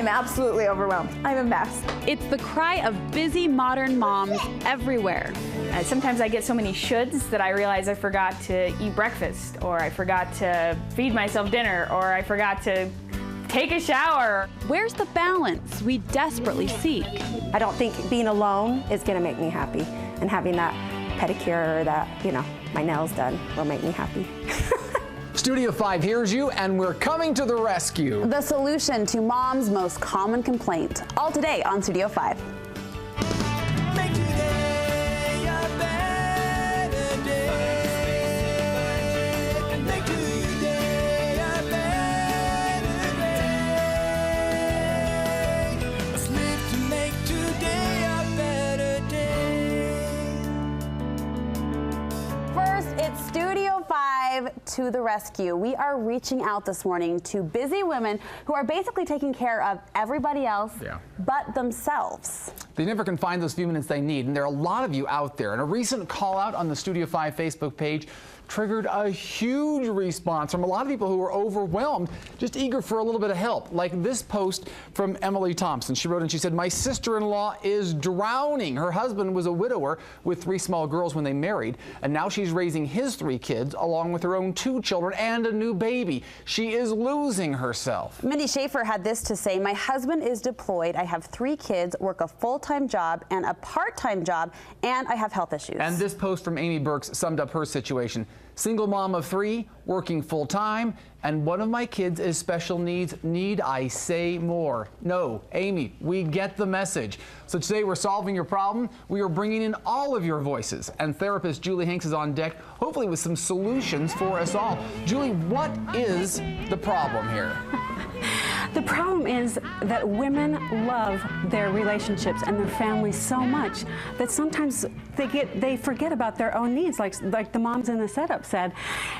am absolutely overwhelmed. I'm a mess. It's the cry of busy modern moms everywhere. Sometimes I get so many shoulds that I realize I forgot to eat breakfast, or I forgot to feed myself dinner, or I forgot to take a shower. Where's the balance we desperately seek? I don't think being alone is gonna make me happy, and having that pedicure or that, my nails done will make me happy. Studio 5 hears you, and we're coming to the rescue. The solution to mom's most common complaint. All today on Studio 5. It's Studio 5 to the rescue. We are reaching out this morning to busy women who are basically taking care of everybody else but themselves. They never can find those few minutes they need, and there are a lot of you out there. And a recent call out on the Studio 5 Facebook page triggered a huge response from a lot of people who were overwhelmed, just eager for a little bit of help. Like this post from Emily Thompson. She wrote and she said, "My sister-in-law is drowning. Her husband was a widower with 3 small girls when they married, and now she's raising his 3 kids along with her own 2 children and a new baby. She is losing herself." Mindy Schaefer had this to say, "My husband is deployed. I have 3 kids, work a full-time job and a part-time job, and I have health issues." And this post from Amy Burks summed up her situation. "Single mom of 3, working full-time, and one of my kids is special needs. Need I say more?" No, Amy, we get the message. So today we're solving your problem. We are bringing in all of your voices, and therapist Julie Hanks is on deck, hopefully with some solutions for us all. Julie, what is the problem here? The problem is that women love their relationships and their families so much that sometimes they forget about their own needs, like the moms in the setup said.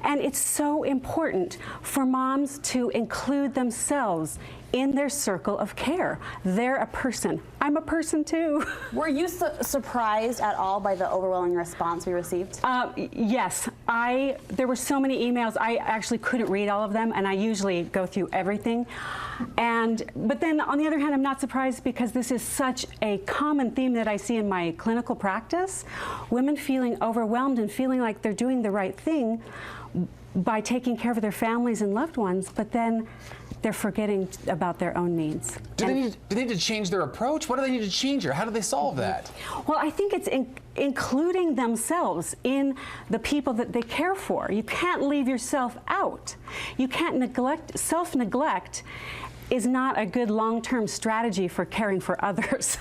And it's so important for moms to include themselves in their circle of care. They're a person. I'm a person too. Were you surprised at all by the overwhelming response we received? Yes. There were so many emails. I actually couldn't read all of them, and I usually go through everything. But then on the other hand, I'm not surprised because this is such a common theme that I see in my clinical practice. Women feeling overwhelmed and feeling like they're doing the right thing by taking care of their families and loved ones, but then they're forgetting about their own needs. Do they need to change their approach? What do they need to change here? How do they solve that? Well, I think it's including themselves in the people that they care for. You can't leave yourself out. You can't neglect. Self-neglect is not a good long-term strategy for caring for others.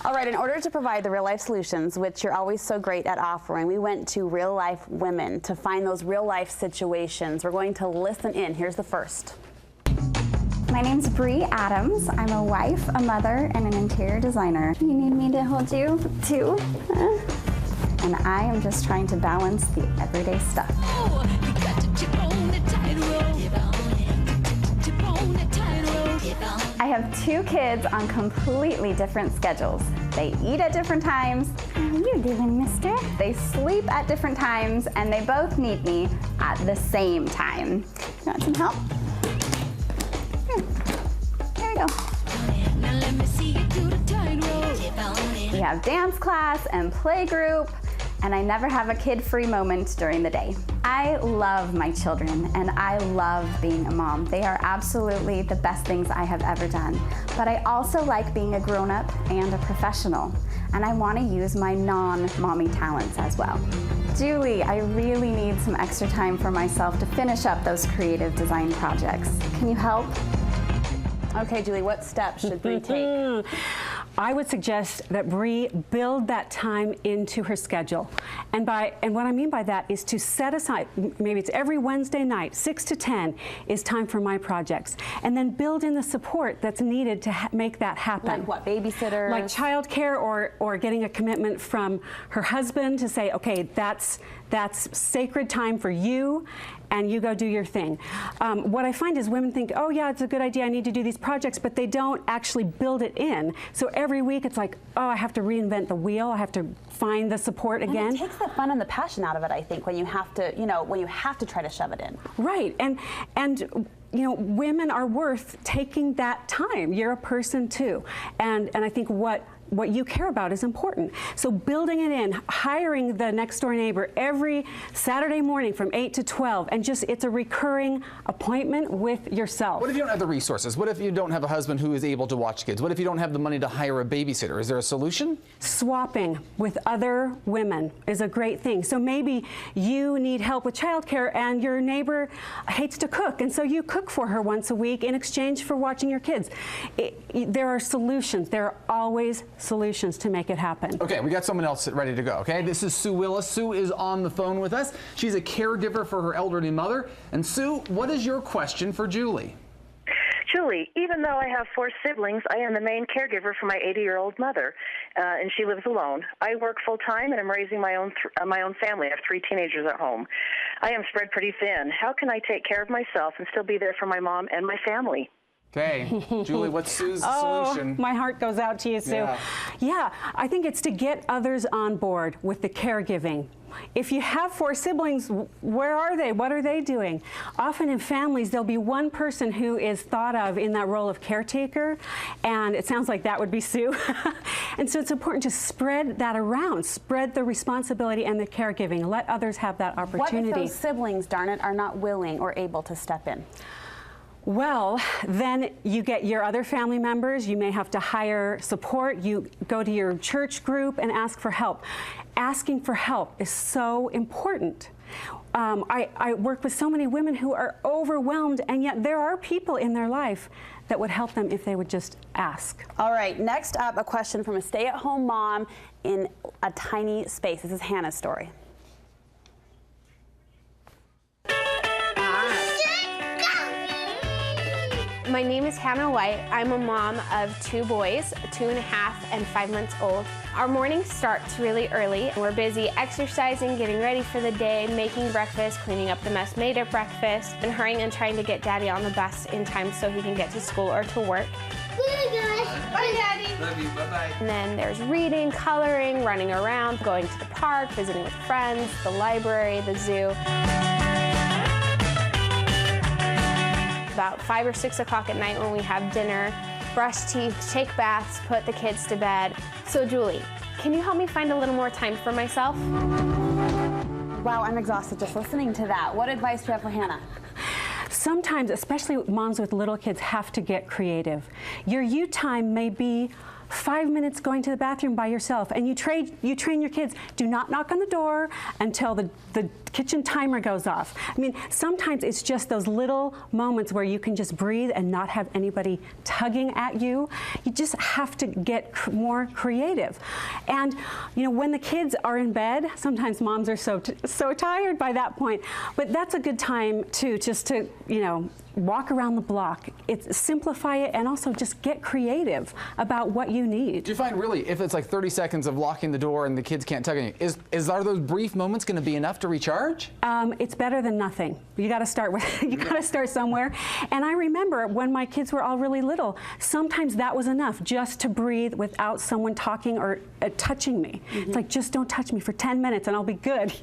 All right, in order to provide the real-life solutions, which you're always so great at offering, we went to real-life women to find those real-life situations. We're going to listen in. Here's the first. My name's Bree Adams. I'm a wife, a mother, and an interior designer. You need me to hold you too? And I am just trying to balance the everyday stuff. I have 2 kids on completely different schedules. They eat at different times. How are you doing, mister? They sleep at different times, and they both need me at the same time. You want some help? Here we go. We have dance class and play group, and I never have a kid-free moment during the day. I love my children, and I love being a mom. They are absolutely the best things I have ever done. But I also like being a grown-up and a professional, and I want to use my non-mommy talents as well. Julie, I really need some extra time for myself to finish up those creative design projects. Can you help? Okay, Julie, what steps should Bree take? I would suggest that Bree build that time into her schedule. And what I mean by that is to set aside, maybe it's every Wednesday night, 6 to 10 is time for my projects. And then build in the support that's needed to make that happen. Like what, babysitters? Like childcare or getting a commitment from her husband to say, okay, That's sacred time for you, and you go do your thing. What I find is women think, oh yeah, it's a good idea, I need to do these projects, but they don't actually build it in. So every week it's like, oh, I have to reinvent the wheel, I have to find the support again. And it takes the fun and the passion out of it, I think, when you have to, when you have to try to shove it in. Right, and women are worth taking that time. You're a person too, and I think what you care about is important. So building it in, hiring the next door neighbor every Saturday morning from 8 to 12, and it's a recurring appointment with yourself. What if you don't have the resources? What if you don't have a husband who is able to watch kids? What if you don't have the money to hire a babysitter? Is there a solution? Swapping with other women is a great thing. So maybe you need help with childcare and your neighbor hates to cook, and so you cook for her once a week in exchange for watching your kids. There are solutions. There are always solutions to make it happen. Okay, we got someone else ready to go, okay? This is Sue Willis. Sue is on the phone with us. She's a caregiver for her elderly mother. And Sue, what is your question for Julie? Julie, even though I have 4 siblings, I am the main caregiver for my 80-year-old mother, and she lives alone. I work full-time, and I'm raising my own family. I have 3 teenagers at home. I am spread pretty thin. How can I take care of myself and still be there for my mom and my family? Okay, Julie, what's Sue's solution? My heart goes out to you, Sue. Yeah, I think it's to get others on board with the caregiving. If you have 4 siblings, where are they? What are they doing? Often in families, there'll be one person who is thought of in that role of caretaker, and it sounds like that would be Sue. And so it's important to spread that around, spread the responsibility and the caregiving, let others have that opportunity. What if those siblings, darn it, are not willing or able to step in? Well, then you get your other family members, you may have to hire support, you go to your church group and ask for help. Asking for help is so important. I work with so many women who are overwhelmed, and yet there are people in their life that would help them if they would just ask. All right, next up, a question from a stay-at-home mom in a tiny space. This is Hannah's story. My name is Hannah White. I'm a mom of 2 boys, 2.5 and 5 months old. Our morning starts really early. We're busy exercising, getting ready for the day, making breakfast, cleaning up the mess made at breakfast, and hurrying and trying to get Daddy on the bus in time so he can get to school or to work. Bye, Daddy. Love you. Bye-bye. And then there's reading, coloring, running around, going to the park, visiting with friends, the library, the zoo. About 5 or 6 o'clock at night when we have dinner, brush teeth, take baths, put the kids to bed. So Julie, can you help me find a little more time for myself? Wow, I'm exhausted just listening to that. What advice do you have for Hannah? Sometimes, especially moms with little kids, have to get creative. Your you time may be 5 minutes going to the bathroom by yourself, and you train your kids, do not knock on the door until the kitchen timer goes off. I mean, sometimes it's just those little moments where you can just breathe and not have anybody tugging at you. You just have to get more creative. And when the kids are in bed, sometimes moms are so tired by that point, but that's a good time too, just to walk around the block. Simplify it, and also just get creative about what you need. Do you find really, if it's like 30 seconds of locking the door and the kids can't tug on you, are those brief moments going to be enough to recharge? It's better than nothing. You got to start somewhere. And I remember when my kids were all really little, sometimes that was enough just to breathe without someone talking or touching me. It's like, just don't touch me for 10 minutes and I'll be good,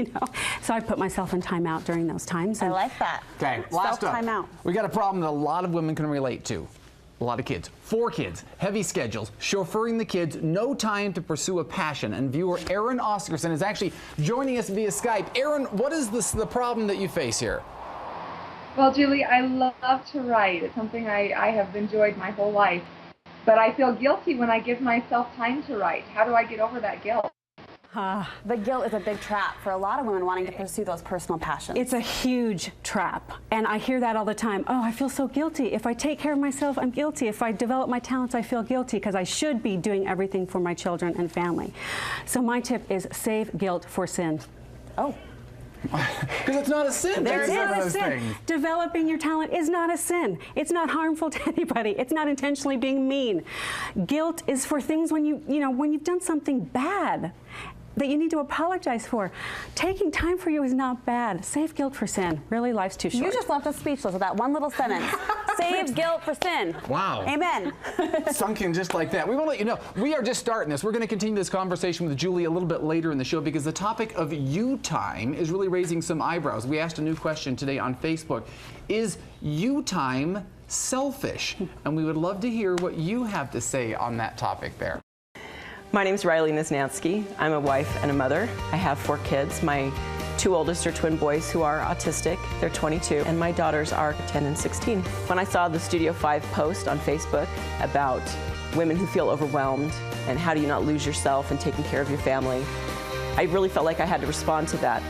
So I put myself in timeout during those times. I like that. Okay, last up. Self-timeout. We got a problem that a lot of women can relate to. A lot of kids. 4 kids, heavy schedules, chauffeuring the kids, no time to pursue a passion. And viewer Aaron Oscarson is actually joining us via Skype. Aaron, what is the problem that you face here? Well, Julie, I love to write. It's something I have enjoyed my whole life. But I feel guilty when I give myself time to write. How do I get over that guilt? The guilt is a big trap for a lot of women wanting to pursue those personal passions. It's a huge trap, and I hear that all the time. Oh, I feel so guilty. If I take care of myself, I'm guilty. If I develop my talents, I feel guilty because I should be doing everything for my children and family. So my tip is save guilt for sin. Oh. Because it's not a sin. It's not a sin. Developing your talent is not a sin. It's not harmful to anybody. It's not intentionally being mean. Guilt is for things when when you've done something bad. that you need to apologize for. Taking time for you is not bad. Save guilt for sin. Really, life's too short. You just left us speechless with that one little sentence. Save guilt for sin. Wow. Amen. Sunk in just like that. We want to let you know, we are just starting this. We're going to continue this conversation with Julie a little bit later in the show because the topic of you time is really raising some eyebrows. We asked a new question today on Facebook. Is you time selfish? And we would love to hear what you have to say on that topic there. My name is Riley McSki. I'm a wife and a mother. I have 4 kids. My 2 oldest are twin boys who are autistic. They're 22, and my daughters are 10 and 16. When I saw the Studio 5 post on Facebook about women who feel overwhelmed and how do you not lose yourself and taking care of your family, I really felt like I had to respond to that.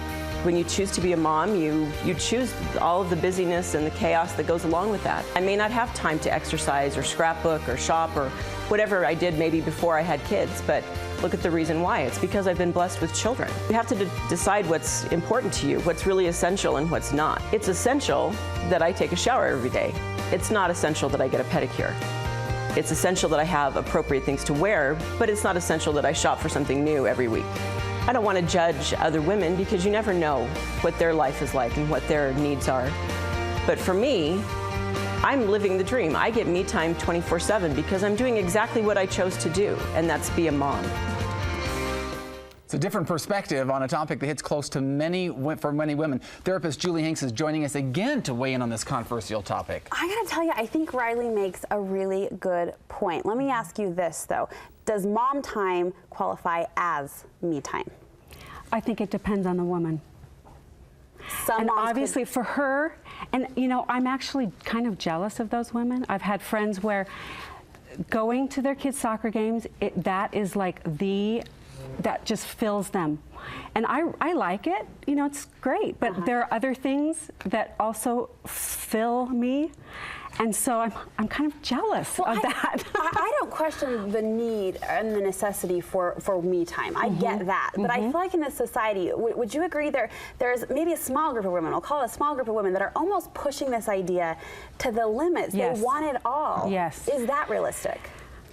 When you choose to be a mom, you choose all of the busyness and the chaos that goes along with that. I may not have time to exercise or scrapbook or shop or whatever I did maybe before I had kids, but look at the reason why. It's because I've been blessed with children. You have to decide what's important to you, what's really essential and what's not. It's essential that I take a shower every day. It's not essential that I get a pedicure. It's essential that I have appropriate things to wear, but it's not essential that I shop for something new every week. I don't want to judge other women because you never know what their life is like and what their needs are. But for me, I'm living the dream. I get me time 24/7 because I'm doing exactly what I chose to do, and that's be a mom. It's a different perspective on a topic that hits close to for many women. Therapist Julie Hanks is joining us again to weigh in on this controversial topic. I gotta tell you, I think Riley makes a really good point. Let me ask you this, though. Does mom time qualify as me time? I think it depends on the woman. And obviously for her, and you know, I'm actually kind of jealous of those women. I've had friends where going to their kids' soccer games, that is like that just fills them. And I like it, you know, it's great, but there are other things that also fill me. And so I'm kind of jealous of that. I don't question the need and the necessity for me time. I get that. But I feel like in this society, would you agree there's maybe a small group of women, I'll call it a small group of women, that are almost pushing this idea to the limits. Yes. They want it all. Yes. Is that realistic?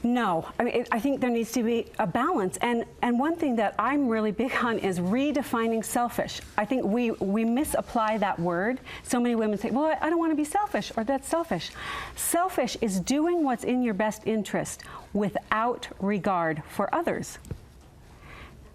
No, I mean, I think there needs to be a balance. And one thing that I'm really big on is redefining selfish. I think we misapply that word. So many women say, well, I don't want to be selfish, or that's selfish. Selfish is doing what's in your best interest without regard for others.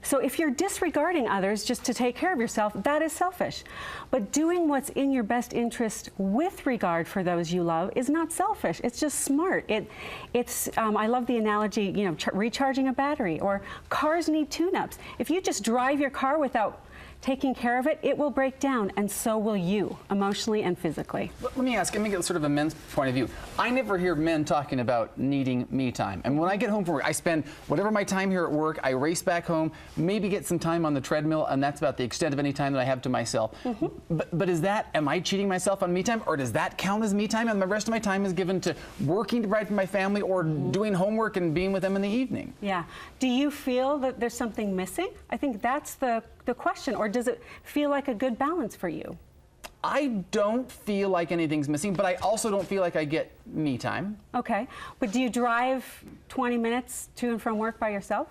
So if you're disregarding others just to take care of yourself, that is selfish. But doing what's in your best interest with regard for those you love is not selfish. It's just smart. I love the analogy, you know, recharging a battery, or cars need tune-ups. If you just drive your car without taking care of it, it will break down, and so will you, emotionally and physically. Let me get sort of a men's point of view. I never hear men talking about needing me time. And when I get home from work, I spend whatever my time here at work, I race back home, maybe get some time on the treadmill, and that's about the extent of any time that I have to myself. But am I cheating myself on me time, or does that count as me time, and the rest of my time is given to working to provide for my family or doing homework and being with them in the evening? Yeah. Do you feel that there's something missing? I think that's the question, or does it feel like a good balance for you? I don't feel like anything's missing, but I also don't feel like I get me time. Okay, but do you drive 20 minutes to and from work by yourself?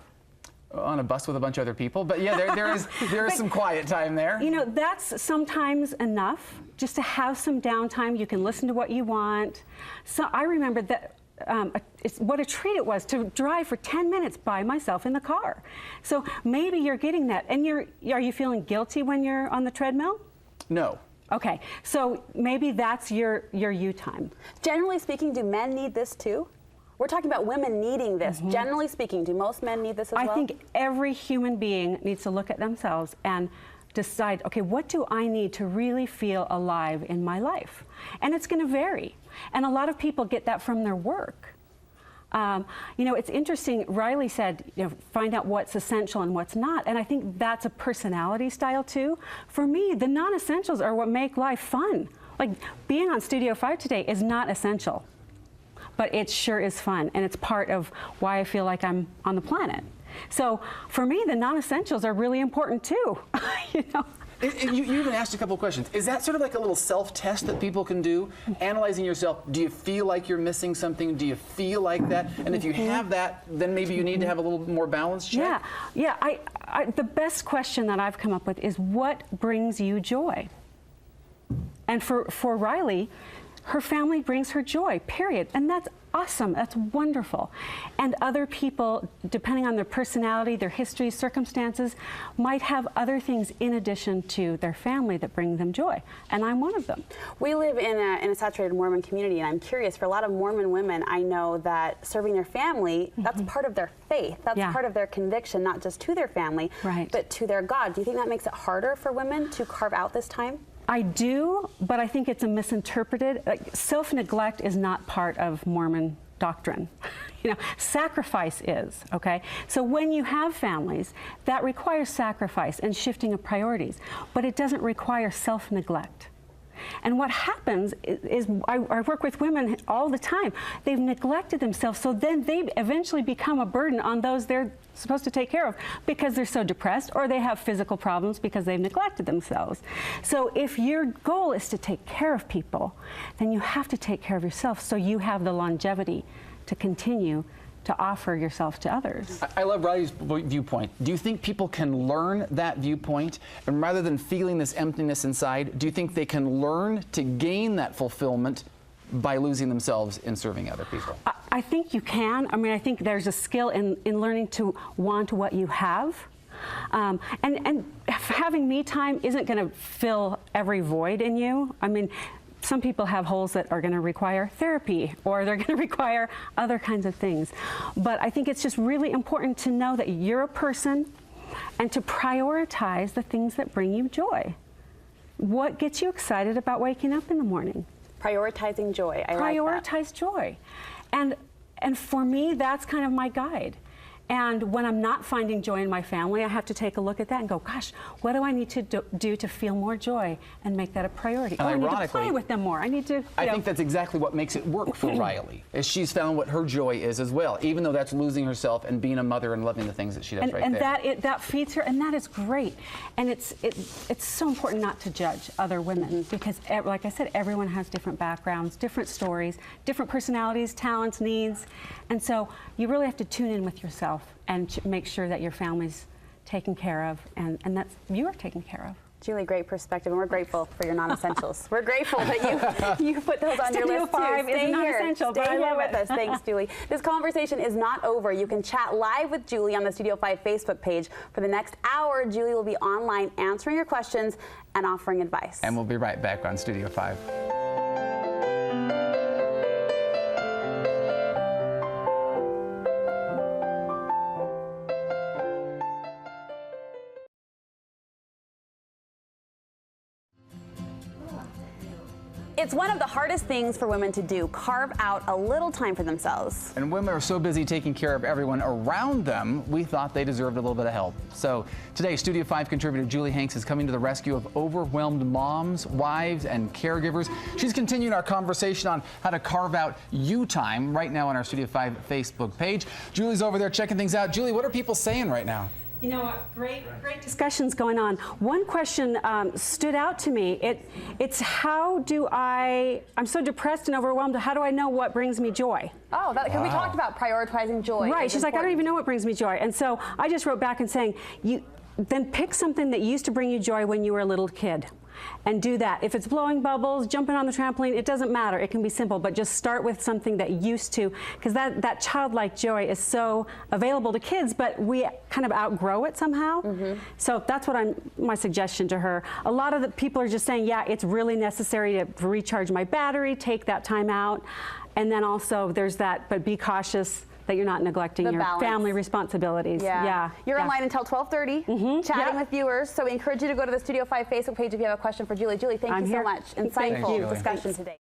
On a bus with a bunch of other people, but yeah, there is some quiet time there. You know, that's sometimes enough, just to have some downtime. You can listen to what you want. So I remember that what a treat it was to drive for 10 minutes by myself in the car. So maybe you're getting that. And are you feeling guilty when you're on the treadmill? No. Okay, so maybe that's your you time. Generally speaking, do men need this too? We're talking about women needing this. Generally speaking, do most men need this as well? I think every human being needs to look at themselves and decide, okay, what do I need to really feel alive in my life? And it's going to vary. And a lot of people get that from their work. You know, it's interesting, Riley said, you know, find out what's essential and what's not. And I think that's a personality style too. For me, the non-essentials are what make life fun. Like being on Studio 5 today is not essential, but it sure is fun. And it's part of why I feel like I'm on the planet. So for me, the non-essentials are really important too. You know? You even asked a couple of questions. Is that sort of like a little self-test that people can do? Analyzing yourself, do you feel like you're missing something? Do you feel like that? And if you have that, then maybe you need to have a little more balance check? Yeah. The best question that I've come up with is, what brings you joy? And for Riley, her family brings her joy, period. And that's awesome. That's wonderful. And other people, depending on their personality, their history, circumstances, might have other things in addition to their family that bring them joy. And I'm one of them. We live in a saturated Mormon community, and I'm curious, for a lot of Mormon women, I know that serving their family, that's part of their faith. That's part of their conviction, not just to their family, but to their God. Do you think that makes it harder for women to carve out this time? I do, but I think it's a misinterpreted. Self-neglect is not part of Mormon doctrine. Sacrifice is, okay? So when you have families, that requires sacrifice and shifting of priorities, but it doesn't require self-neglect. And what happens is I work with women all the time. They've neglected themselves, so then they eventually become a burden on those they're supposed to take care of because they're so depressed, or they have physical problems because they've neglected themselves. So if your goal is to take care of people, then you have to take care of yourself so you have the longevity to continue to offer yourself to others. I love Riley's viewpoint. Do you think people can learn that viewpoint? And rather than feeling this emptiness inside, do you think they can learn to gain that fulfillment by losing themselves in serving other people? I think you can. I mean, I think there's a skill in learning to want what you have. And having me time isn't going to fill every void in you. I mean, some people have holes that are going to require therapy, or they're going to require other kinds of things. But I think it's just really important to know that you're a person and to prioritize the things that bring you joy. What gets you excited about waking up in the morning? Prioritizing joy. Prioritize joy. And for me, that's kind of my guide. And when I'm not finding joy in my family, I have to take a look at that and go, gosh, what do I need to do to feel more joy and make that a priority? And I need to play with them more. I need to. I think that's exactly what makes it work for Riley, is she's found what her joy is as well, even though that's losing herself and being a mother and loving the things that she does right there. And that feeds her, and that is great. And it's so important not to judge other women because, like I said, everyone has different backgrounds, different stories, different personalities, talents, needs. And so you really have to tune in with yourself and make sure that your family's taken care of and that you are taken care of. Julie, great perspective, and we're grateful for your non-essentials. We're grateful that you put those on your list too. Stay here. Stay here with us. Thanks, Julie. This conversation is not over. You can chat live with Julie on the Studio 5 Facebook page. For the next hour, Julie will be online answering your questions and offering advice. And we'll be right back on Studio 5. It's one of the hardest things for women to do, carve out a little time for themselves. And women are so busy taking care of everyone around them, we thought they deserved a little bit of help. So today, Studio 5 contributor Julie Hanks is coming to the rescue of overwhelmed moms, wives, and caregivers. She's continuing our conversation on how to carve out you time right now on our Studio 5 Facebook page. Julie's over there checking things out. Julie, what are people saying right now? You know, great discussions going on. One question stood out to me. It's how do I'm so depressed and overwhelmed, how do I know what brings me joy? Oh, because we talked about prioritizing joy. Right, she's like, I don't even know what brings me joy. And so I just wrote back and saying, then pick something that used to bring you joy when you were a little kid. And do that. If it's blowing bubbles, jumping on the trampoline, it doesn't matter. It can be simple, but just start with something that used to, because that childlike joy is so available to kids, but we kind of outgrow it somehow. So that's what my suggestion to her. A lot of the people are just saying, yeah, it's really necessary to recharge my battery, take that time out. And then also there's that, but be cautious that you're not neglecting your family responsibilities. You're online until 12:30, chatting with viewers. So we encourage you to go to the Studio 5 Facebook page if you have a question for Julie. Julie, thank you so much. Insightful discussion today.